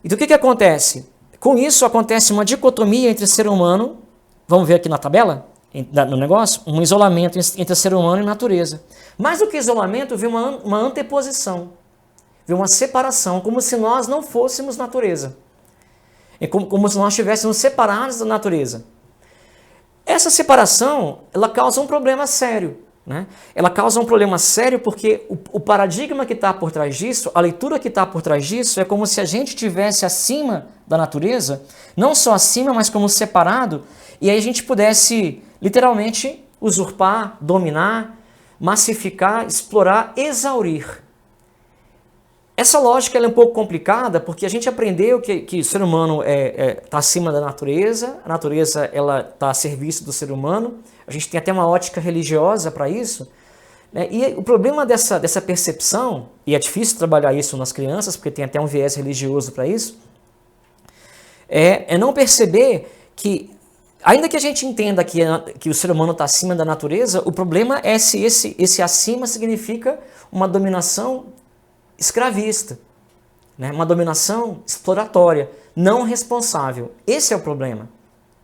Então o que acontece? Com isso acontece uma dicotomia entre ser humano, vamos ver aqui na tabela, no negócio, um isolamento entre ser humano e natureza. Mais do que isolamento, vê uma anteposição, vê uma separação, como se nós não fôssemos natureza. É como se nós estivéssemos separados da natureza. Essa separação, ela causa um problema sério. Né? Ela causa um problema sério porque o paradigma que está por trás disso, a leitura que está por trás disso, é como se a gente estivesse acima da natureza, não só acima, mas como separado, e aí a gente pudesse literalmente usurpar, dominar, massificar, explorar, exaurir. Essa lógica ela é um pouco complicada porque a gente aprendeu que o ser humano está acima da natureza, a natureza está a serviço do ser humano, a gente tem até uma ótica religiosa para isso, né? E o problema dessa percepção, e é difícil trabalhar isso nas crianças porque tem até um viés religioso para isso, é não perceber que, ainda que a gente entenda que o ser humano está acima da natureza, o problema é se esse acima significa uma dominação escravista, né? Uma dominação exploratória, não responsável. Esse é o problema.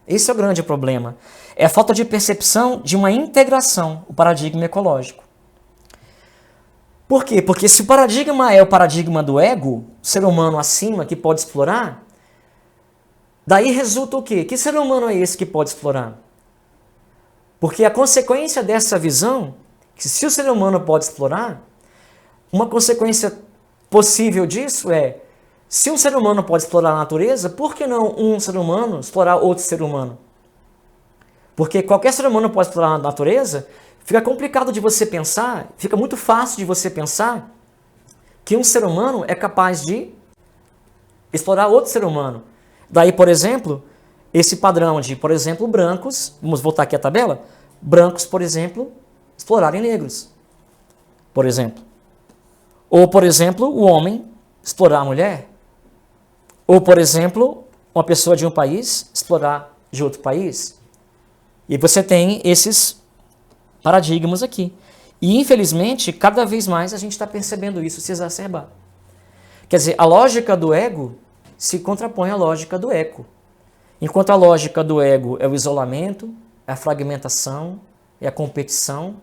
Esse é o grande problema. É a falta de percepção de uma integração, o paradigma ecológico. Por quê? Porque se o paradigma é o paradigma do ego, ser humano acima que pode explorar, daí resulta o quê? Que ser humano é esse que pode explorar? Porque a consequência dessa visão, que se o ser humano pode explorar, uma consequência possível disso é, se um ser humano pode explorar a natureza, por que não um ser humano explorar outro ser humano? Porque qualquer ser humano pode explorar a natureza, fica complicado de você pensar, fica muito fácil de você pensar que um ser humano é capaz de explorar outro ser humano. Daí, por exemplo, esse padrão de, por exemplo, brancos, vamos voltar aqui à tabela, brancos, por exemplo, explorarem negros, por exemplo. Ou, por exemplo, o homem explorar a mulher. Ou, por exemplo, uma pessoa de um país explorar de outro país. E você tem esses paradigmas aqui. E, infelizmente, cada vez mais a gente está percebendo isso se exacerbar. Quer dizer, a lógica do ego se contrapõe à lógica do eco. Enquanto a lógica do ego é o isolamento, é a fragmentação, é a competição,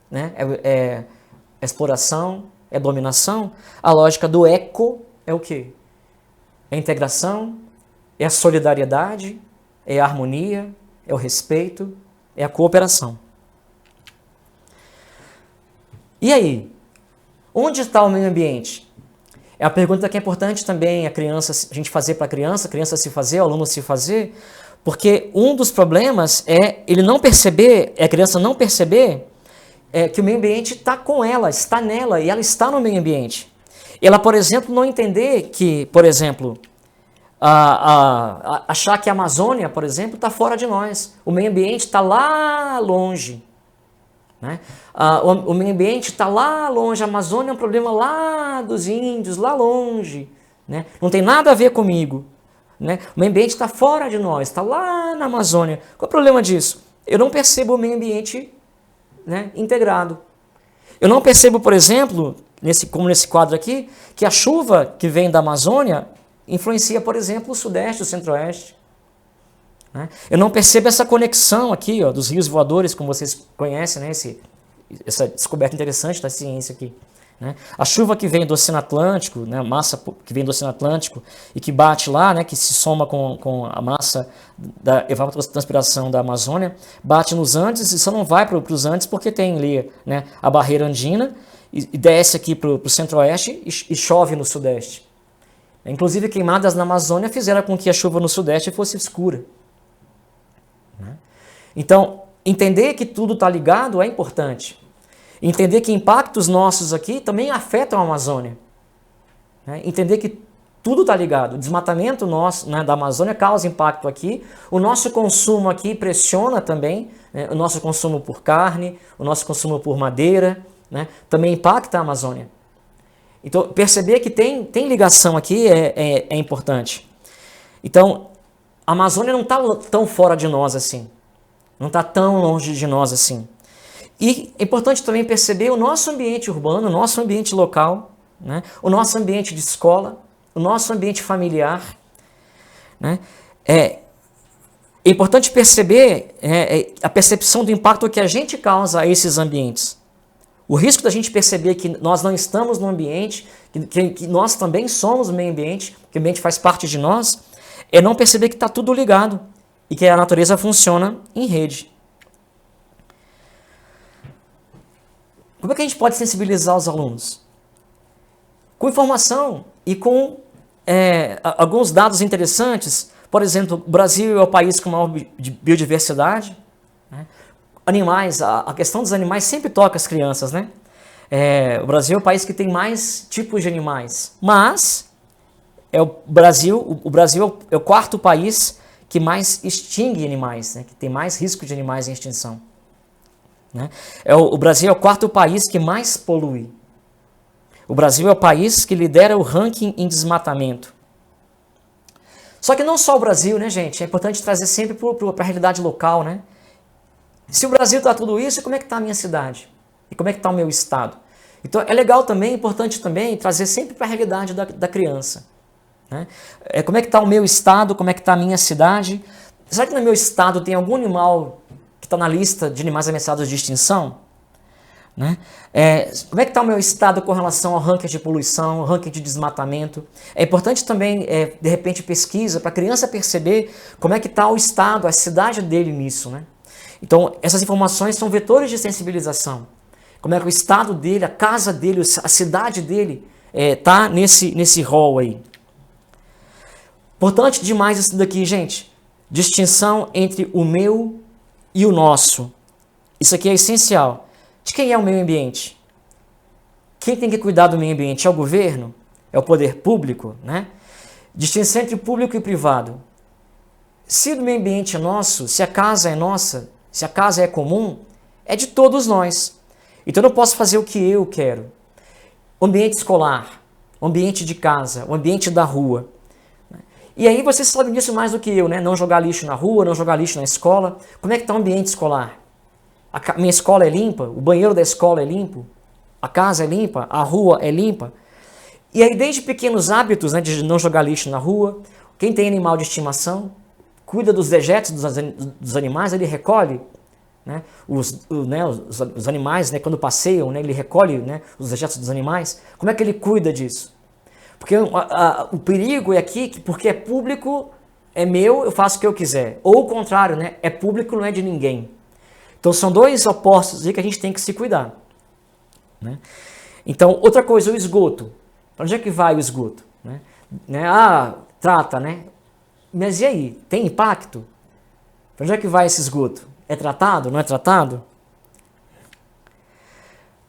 né? é a exploração, é a dominação, a lógica do eco é o quê? É a integração, é a solidariedade, é a harmonia, é o respeito, é a cooperação. E aí? Onde está o meio ambiente? É a pergunta que é importante também a gente fazer para a criança se fazer, o aluno se fazer, porque um dos problemas é ele não perceber, a criança não perceber que o meio ambiente está com ela, está nela e ela está no meio ambiente. Ela, por exemplo, não entender que, por exemplo, achar que a Amazônia, por exemplo, está fora de nós. O meio ambiente está lá longe. Né? O meio ambiente está lá longe, a Amazônia é um problema lá dos índios, lá longe. Né? Não tem nada a ver comigo. Né? O meio ambiente está fora de nós, está lá na Amazônia. Qual é o problema disso? Eu não percebo o meio ambiente, né, integrado. Eu não percebo, por exemplo, como nesse quadro aqui, que a chuva que vem da Amazônia influencia, por exemplo, o Sudeste, o Centro-Oeste. Né? Eu não percebo essa conexão aqui, ó, dos rios voadores, como vocês conhecem, né, essa descoberta interessante da ciência aqui. Né? A chuva que vem do Oceano Atlântico, né, a massa que vem do Oceano Atlântico e que bate lá, né, que se soma com a massa da evapotranspiração da Amazônia, bate nos Andes e só não vai para os Andes porque tem ali, né, a barreira andina e desce aqui para o Centro-Oeste e chove no Sudeste. Inclusive, queimadas na Amazônia fizeram com que a chuva no Sudeste fosse escura. Né? Então, entender que tudo está ligado é importante. Entender que impactos nossos aqui também afetam a Amazônia. Né? Entender que tudo está ligado. O desmatamento nosso, né, da Amazônia causa impacto aqui. O nosso consumo aqui pressiona também, né, o nosso consumo por carne, o nosso consumo por madeira, né, também impacta a Amazônia. Então, perceber que tem ligação aqui é importante. Então, a Amazônia não está tão fora de nós assim. Não está tão longe de nós assim. E é importante também perceber o nosso ambiente urbano, o nosso ambiente local, né, o nosso ambiente de escola, o nosso ambiente familiar. Né, é importante perceber a percepção do impacto que a gente causa a esses ambientes. O risco da gente perceber que nós não estamos no ambiente, que nós também somos o meio ambiente, que o ambiente faz parte de nós, é não perceber que está tudo ligado e que a natureza funciona em rede. Como é que a gente pode sensibilizar os alunos? Com informação e com alguns dados interessantes. Por exemplo, o Brasil é o país com maior biodiversidade. Né? Animais, a questão dos animais sempre toca as crianças, né? O Brasil é o país que tem mais tipos de animais, mas o Brasil é o quarto país que mais extingue animais, né? Que tem mais risco de animais em extinção. Né? O Brasil é o quarto país que mais polui. O Brasil é o país que lidera o ranking em desmatamento. Só que não só o Brasil, né, gente? É importante trazer sempre para a realidade local, né? Se o Brasil está tudo isso, como é que está a minha cidade? E como é que está o meu estado? Então é legal também, é importante também trazer sempre para a realidade da criança. Né? Como é que está o meu estado, como é que está a minha cidade? Será que no meu estado tem algum animal que está na lista de animais ameaçados de extinção? Né? Como é que está o meu estado com relação ao ranking de poluição, ao ranking de desmatamento? É importante também, de repente, pesquisa para a criança perceber como é que está o estado, a cidade dele nisso. Né? Então, essas informações são vetores de sensibilização. Como é que o estado dele, a casa dele, a cidade dele está nesse rol aí. Importante demais isso daqui, gente. Distinção entre o meu e o nosso. Isso aqui é essencial. De quem é o meio ambiente? Quem tem que cuidar do meio ambiente? É o governo? É o poder público? Né? Distinção entre público e privado. Se o meio ambiente é nosso, se a casa é nossa, se a casa é comum, é de todos nós. Então eu não posso fazer o que eu quero. O ambiente escolar, o ambiente de casa, o ambiente da rua. E aí vocês sabem disso mais do que eu, né? Não jogar lixo na rua, não jogar lixo na escola. Como é que está o ambiente escolar? Minha escola é limpa? O banheiro da escola é limpo? A casa é limpa? A rua é limpa? E aí desde pequenos hábitos, né, de não jogar lixo na rua, quem tem animal de estimação, cuida dos dejetos dos animais, ele recolhe, né, os animais, né, quando passeiam, né, ele recolhe, né, os dejetos dos animais. Como é que ele cuida disso? Porque o perigo é aqui que porque é público, é meu, eu faço o que eu quiser. Ou o contrário, né, é público, não é de ninguém. Então são dois opostos aí que a gente tem que se cuidar. Né? Então, outra coisa, o esgoto. Para onde é que vai o esgoto? Né? Trata, né? Mas e aí? Tem impacto? Para onde é que vai esse esgoto? É tratado? Não é tratado?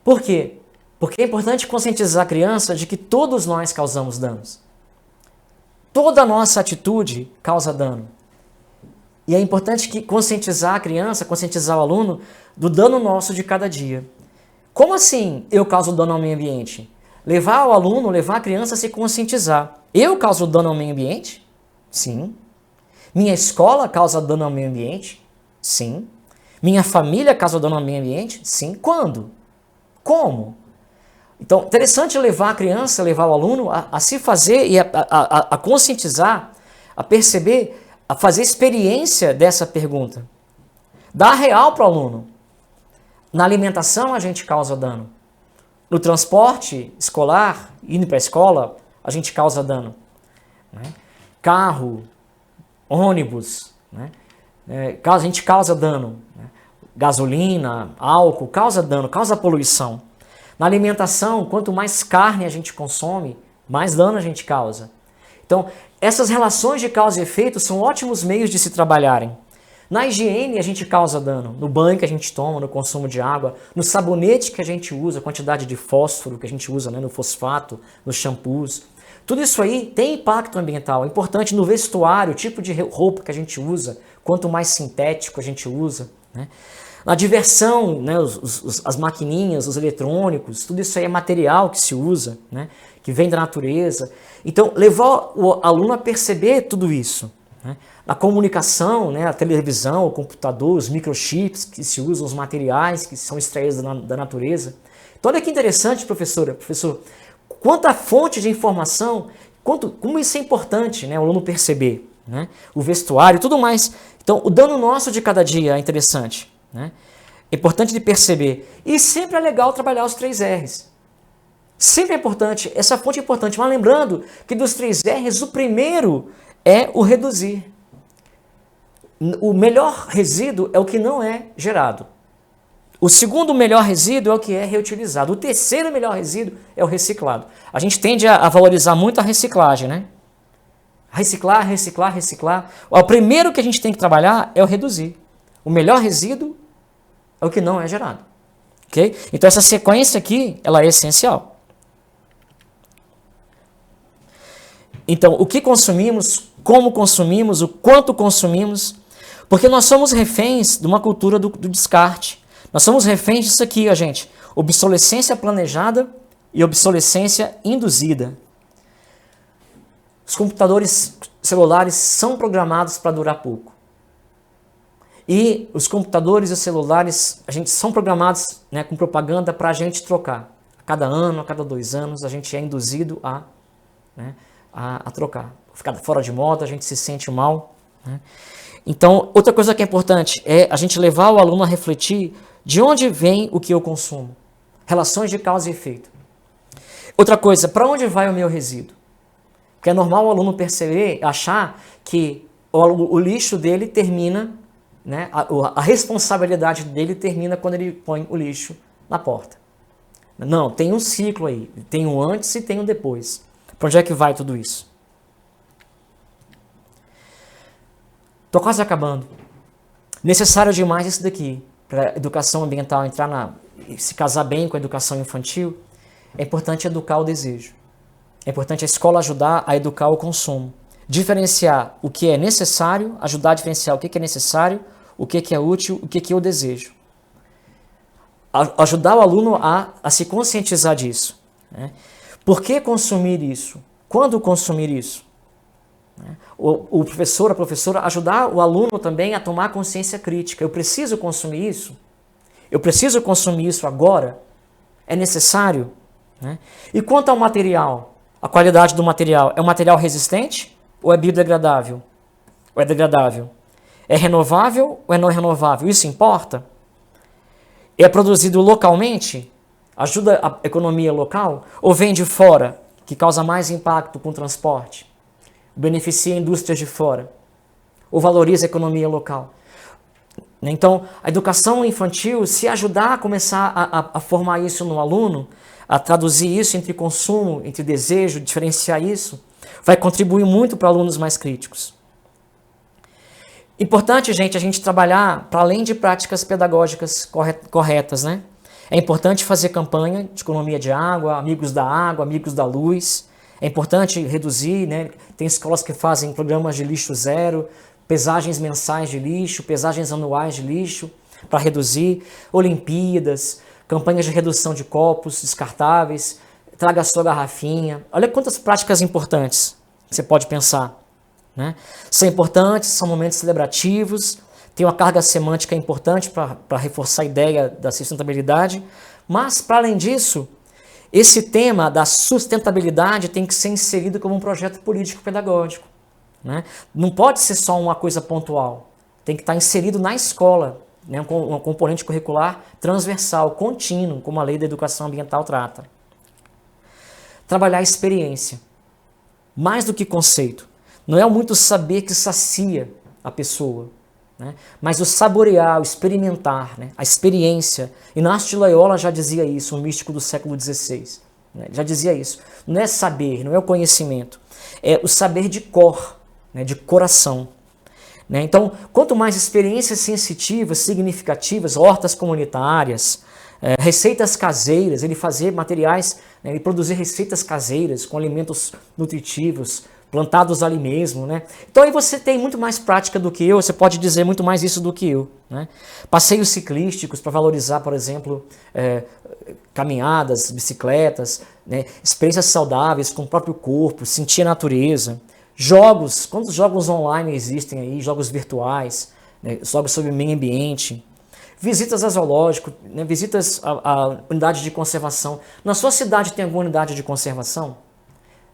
Por quê? Porque é importante conscientizar a criança de que todos nós causamos danos. Toda a nossa atitude causa dano. E é importante conscientizar a criança, conscientizar o aluno do dano nosso de cada dia. Como assim eu causo dano ao meio ambiente? Levar o aluno, levar a criança a se conscientizar. Eu causo dano ao meio ambiente? Sim. Minha escola causa dano ao meio ambiente? Sim. Minha família causa dano ao meio ambiente? Sim. Quando? Como? Então, interessante levar a criança, levar o aluno a se fazer e a conscientizar, a perceber, a fazer experiência dessa pergunta. Dá real para o aluno. Na alimentação a gente causa dano. No transporte escolar, indo para a escola, a gente causa dano. Né? Carro, ônibus, né? A gente causa dano. Né? Gasolina, álcool, causa dano, causa poluição. Na alimentação, quanto mais carne a gente consome, mais dano a gente causa. Então, essas relações de causa e efeito são ótimos meios de se trabalharem. Na higiene, a gente causa dano. No banho que a gente toma, no consumo de água, no sabonete que a gente usa, a quantidade de fósforo que a gente usa, né, no fosfato, nos shampoos. Tudo isso aí tem impacto ambiental. É importante no vestuário, o tipo de roupa que a gente usa, quanto mais sintético a gente usa, né? Na diversão, né, as maquininhas, os eletrônicos, tudo isso aí é material que se usa, né, que vem da natureza. Então, levar o aluno a perceber tudo isso, né? Na comunicação, né, a televisão, o computador, os microchips que se usam, os materiais que são extraídos da natureza. Então, olha que interessante, professor, quanta fonte de informação, como isso é importante, né, o aluno perceber, né, o vestuário e tudo mais. Então, o dano nosso de cada dia é interessante, né? É importante de perceber. E sempre é legal trabalhar os 3 R's. Sempre é importante, essa fonte é importante. Mas lembrando que dos 3 R's, o primeiro é o reduzir. O melhor resíduo é o que não é gerado. O segundo melhor resíduo é o que é reutilizado. O terceiro melhor resíduo é o reciclado. A gente tende a valorizar muito a reciclagem, né? Reciclar, reciclar, reciclar. O primeiro que a gente tem que trabalhar é o reduzir. O melhor resíduo é o que não é gerado. Ok? Então essa sequência aqui, ela é essencial. Então, o que consumimos, como consumimos, o quanto consumimos, porque nós somos reféns de uma cultura do descarte. Nós somos reféns disso aqui, ó, gente. Obsolescência planejada e obsolescência induzida. Os computadores celulares são programados para durar pouco. E os computadores e os celulares, são programados, né, com propaganda para a gente trocar. A cada ano, a cada 2 anos, a gente é induzido a trocar. Ficar fora de moda, a gente se sente mal, né? Então, outra coisa que é importante é a gente levar o aluno a refletir de onde vem o que eu consumo. Relações de causa e efeito. Outra coisa, para onde vai o meu resíduo? Porque é normal o aluno perceber, achar que o lixo dele termina, né, a responsabilidade dele termina quando ele põe o lixo na porta. Não, tem um ciclo aí. Tem um antes e tem um depois. Para onde é que vai tudo isso? Estou quase acabando. Necessário demais isso daqui. Para a educação ambiental se casar bem com a educação infantil, é importante educar o desejo. É importante a escola ajudar a educar o consumo. Diferenciar o que é necessário, ajudar a diferenciar o que é necessário, o que é útil, o que é o desejo. Ajudar o aluno a se conscientizar disso, né? Por que consumir isso? Quando consumir isso? O professor, a professora, ajudar o aluno também a tomar consciência crítica. Eu preciso consumir isso? Eu preciso consumir isso agora? É necessário? Né? E quanto ao material? A qualidade do material. É um material resistente ou é biodegradável? Ou é degradável? É renovável ou é não renovável? Isso importa? É produzido localmente? Ajuda a economia local? Ou vem de fora, que causa mais impacto com o transporte? Beneficia indústrias de fora? Ou valoriza a economia local? Então, a educação infantil, se ajudar a começar a formar isso no aluno, a traduzir isso entre consumo, entre desejo, diferenciar isso, vai contribuir muito para alunos mais críticos. Importante, gente, a gente trabalhar para além de práticas pedagógicas corretas, né? É importante fazer campanha de economia de água, amigos da luz. É importante reduzir, né? Tem escolas que fazem programas de lixo zero, pesagens mensais de lixo, pesagens anuais de lixo para reduzir, Olimpíadas, campanhas de redução de copos descartáveis, traga a sua garrafinha. Olha quantas práticas importantes você pode pensar, né? São importantes, são momentos celebrativos, tem uma carga semântica importante para reforçar a ideia da sustentabilidade, mas, para além disso, esse tema da sustentabilidade tem que ser inserido como um projeto político-pedagógico, né? Não pode ser só uma coisa pontual, tem que estar inserido na escola, né? Um componente curricular transversal, contínuo, como a Lei da Educação Ambiental trata. Trabalhar a experiência, mais do que conceito. Não é muito saber que sacia a pessoa, né? Mas o saborear, o experimentar, né? A experiência. Inácio de Loyola já dizia isso, um místico do século XVI. Né? Já dizia isso. Não é saber, não é o conhecimento. É o saber de cor, né? De coração. Né? Então, quanto mais experiências sensitivas, significativas, hortas comunitárias, receitas caseiras, ele fazer materiais, né? Ele produzir receitas caseiras com alimentos nutritivos, plantados ali mesmo, né? Então aí você tem muito mais prática do que eu, você pode dizer muito mais isso do que eu, né? Passeios ciclísticos para valorizar, por exemplo, caminhadas, bicicletas, né? Experiências saudáveis com o próprio corpo, sentir a natureza. Jogos, quantos jogos online existem aí, jogos virtuais, né? Jogos sobre meio ambiente. Visitas a zoológico, né? Visitas a unidade de conservação. Na sua cidade tem alguma unidade de conservação?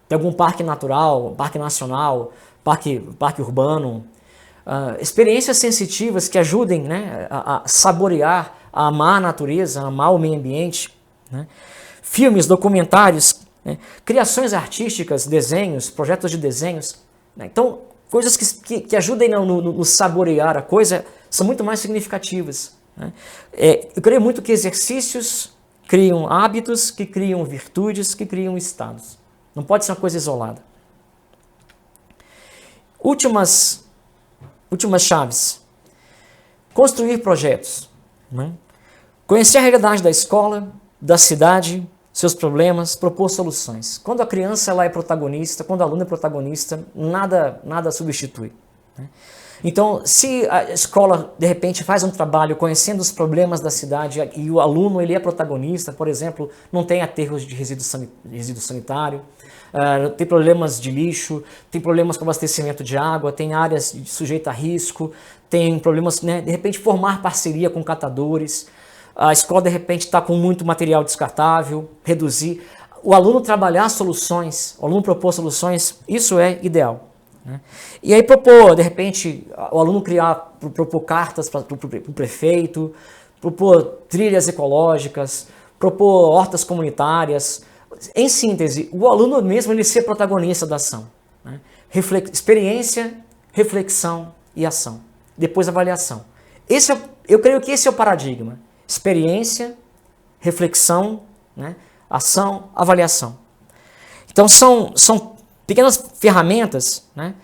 Tem algum parque natural, parque nacional, parque urbano? Experiências sensitivas que ajudem, né, a saborear, a amar a natureza, a amar o meio ambiente. Né? Filmes, documentários, né? Criações artísticas, desenhos, projetos de desenhos. Né? Então, coisas que ajudem no saborear a coisa são muito mais significativas. Né? Eu creio muito que exercícios criam hábitos, que criam virtudes, que criam estados. Não pode ser uma coisa isolada. Últimas chaves. Construir projetos. Né? Conhecer a realidade da escola, da cidade, seus problemas, propor soluções. Quando a criança ela é protagonista, quando o aluno é protagonista, nada substitui. Né? Então, se a escola, de repente, faz um trabalho conhecendo os problemas da cidade e o aluno ele é protagonista, por exemplo, não tem aterros de resíduo sanitário, tem problemas de lixo, tem problemas com abastecimento de água, tem áreas sujeitas a risco, tem problemas, né, de repente, formar parceria com catadores, a escola, de repente, está com muito material descartável, reduzir. O aluno trabalhar soluções, o aluno propor soluções, isso é ideal. Né? E aí propor, de repente, o aluno propor cartas para o prefeito, propor trilhas ecológicas, propor hortas comunitárias. Em síntese, o aluno mesmo ele ser protagonista da ação. Né? Experiência, reflexão e ação. Depois avaliação. Eu creio que esse é o paradigma. Experiência, reflexão, né? Ação, avaliação. Então são pequenas ferramentas, né,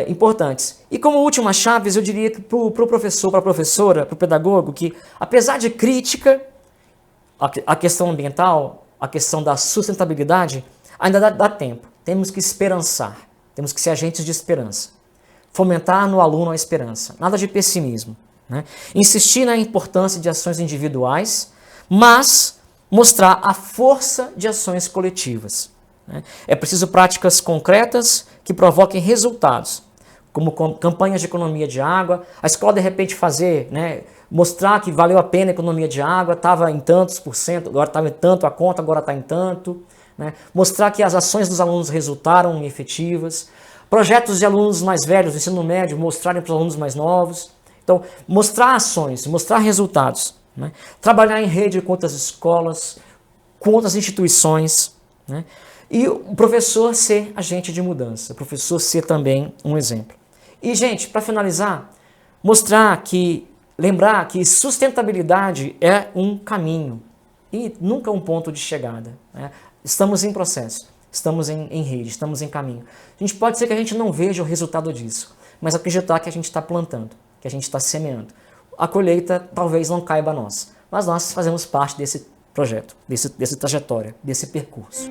importantes. E como última chave, eu diria que para o professor, para a professora, para o pedagogo, que apesar de crítica, a questão ambiental, a questão da sustentabilidade, ainda dá tempo. Temos que esperançar, temos que ser agentes de esperança. Fomentar no aluno a esperança, nada de pessimismo. Né? Insistir na importância de ações individuais, mas mostrar a força de ações coletivas. É preciso práticas concretas que provoquem resultados, como campanhas de economia de água, a escola de repente fazer, né, mostrar que valeu a pena a economia de água, estava em tantos por cento, agora estava em tanto a conta, agora está em tanto, né, mostrar que as ações dos alunos resultaram em efetivas, projetos de alunos mais velhos do ensino médio mostrarem para os alunos mais novos, então mostrar ações, mostrar resultados, né, trabalhar em rede com outras escolas, com outras instituições, né, e o professor ser agente de mudança, o professor ser também um exemplo. E, gente, para finalizar, lembrar que sustentabilidade é um caminho e nunca um ponto de chegada. Né? Estamos em processo, estamos em rede, estamos em caminho. Pode ser que a gente não veja o resultado disso, mas acreditar que a gente está plantando, que a gente está semeando. A colheita talvez não caiba a nós, mas nós fazemos parte desse projeto, dessa trajetória, desse percurso.